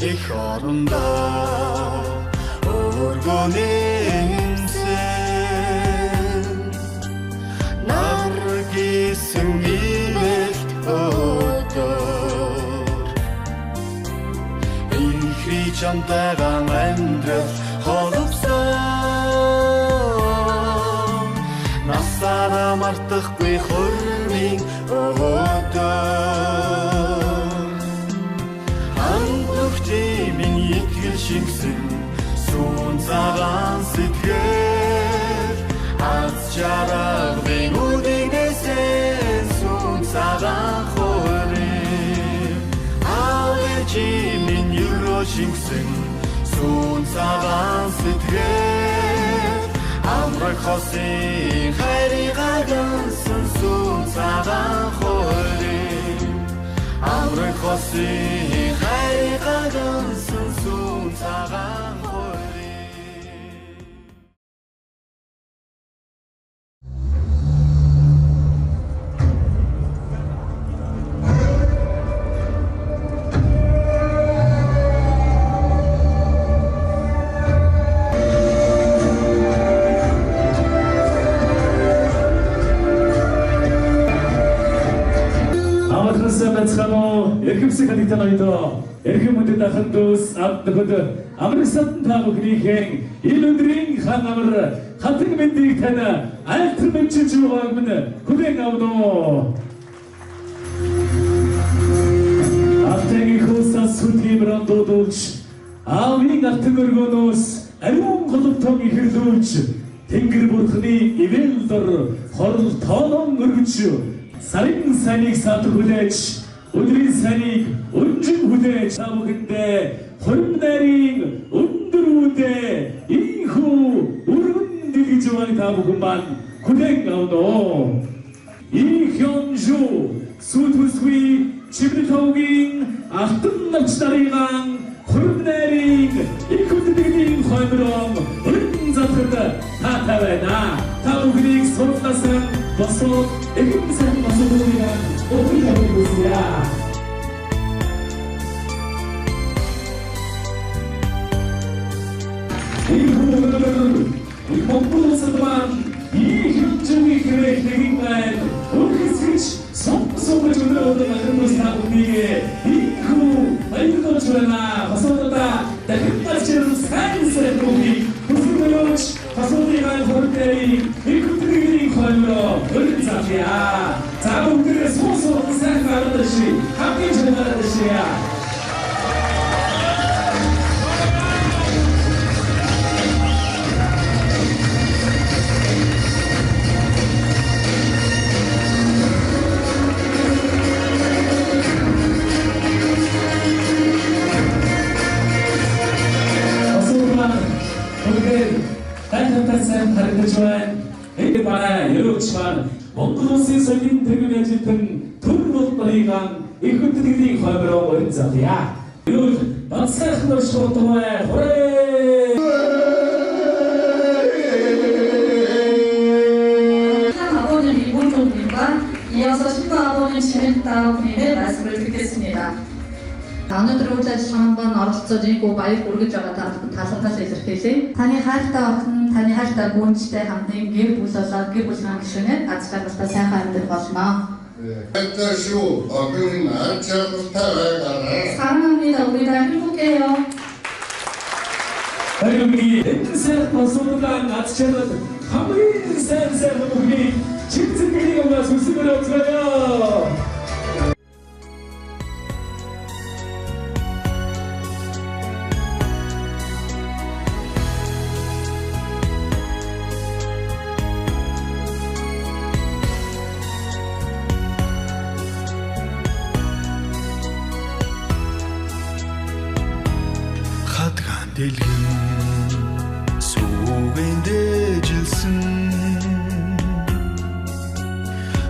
их орондоо өргөнийсэн наргисэн имэлт өдөр ихри чамтайгаа амьдрал холбосон насаараа мартахгүй хөрмийн өдөр хандлагчий минь итгэл шингэсэн сүүн цагаан сэтгэл аз жаргалын үднэсэн сүүн цагаан хөрөм авчи минь юроо шингэсэн сүүн цагаан сэтгэл амрах хосын хайрыгаа гансан сүүн цагаан хөрөм амрах хосын хайрыгаа гансан сүүн цагаан Эрхэмсэг ханитаноидо эрхэм хүндэт ахын дүүс авдагд амрагсад та бүхнийхэн энэ өдрийн хан амар хатаг мэндийг тань альтер мэдчилж байгааг минь хүлээн авноо. Алтайгийн хөөсөөс сүлгийн брандуудулж аавын алтан өргөнөөс ариун голомтог ихэрлүүлж Тэнгэр бурхны ивэл дор хорл тоонон өргөж сарын санийг сатар хүлээж өдрийн санийг өнжин хүлээж та бүхэндээ хорим нарийн өндөр үдээ ийхүү өргөн дэлгэж байгааг та бүхэн маань хүлээн авноо. Ийхёнжу сүтүсгүй чимлэхогийн алтан навч нарыгаан хорим нарийн их үдгийн хоймром өргөн залхад таатай байна. Та бүхнийг суртасан босоод эхэм сан босоодыгаа 오리가미고스야 이 먹고서만 이 협정이 그래 되긴만 우리 스위치 속속을 주려오던 그런 것이 우리에게 이후 아이도 주려나 가서다 나 끝까지는 산세 공기 무슨거요치 가서리가 호르테리 이 그들이 걸려 어린자리야 자동들의 소소 생각하듯이 함께 전하듯이야. 어서오라 오늘 따뜻한 가르쳐주한 에게 말아 여러지만 몽크로스의 설린 대금에 짙은 돈로또리강 이것들이 과거로 어린 자리야. 이런 막사한 것이 보통의 호래. 아버님 이봉종님과 이어서 신부 아버님 지민다 분님의 말씀을 듣겠습니다. Өнөөдөр үйл ажиллагаанд оролцож ийгүү баяр хүргэж байгаа та бүхэн талантаас илэрхийлье. Таны хайртай охин, таны хайртай гүнжтэй хамтын гэр бүл болоод гэр бүлийн гишүүнээр аз жаргалтай сайхан амьдрах болно. хайртай шүү. Охин аз жаргалтай байгаарай. 사랑합니다. 우리 다 행복해요. 여러분이 엔세 버소가 나츠처럼 가만히 센세 부분이 진짜끼리 오가 수습을 얻어요. Дэлгэн сүүгэн дэжилсэн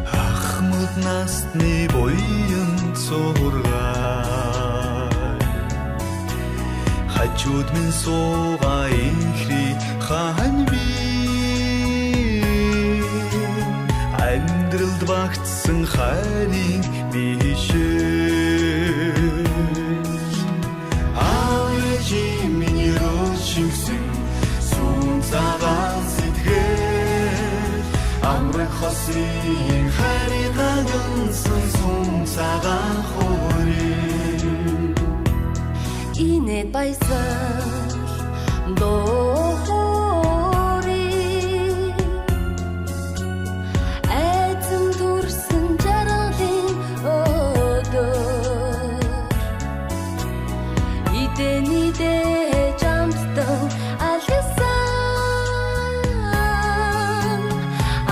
ахмад насны буян цургай хажууд минь суугаа инхри хаан би амьдралд багтсан хайрын бишээ Инээд баясгал доорий айцам төрсөн жаргалын өдөр Идэнидээ жамстан алгасан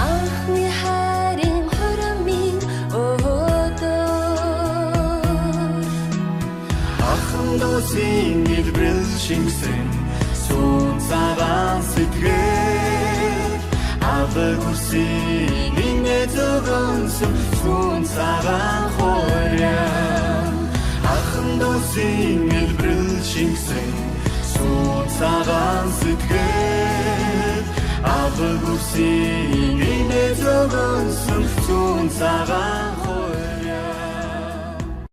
анхны хайрын хурамын өдөр Ахын дүүсийн илбэрэл шингэсэн сүүн цагаан сэтгэл Аваг үсийн инээ зогонсон сүүн цагаан хорян Ахын дүүсийн илбэрэл шингэсэн сүүн цагаан сэтгэл Аваг үсийн инээ зогонсон сүүн цагаан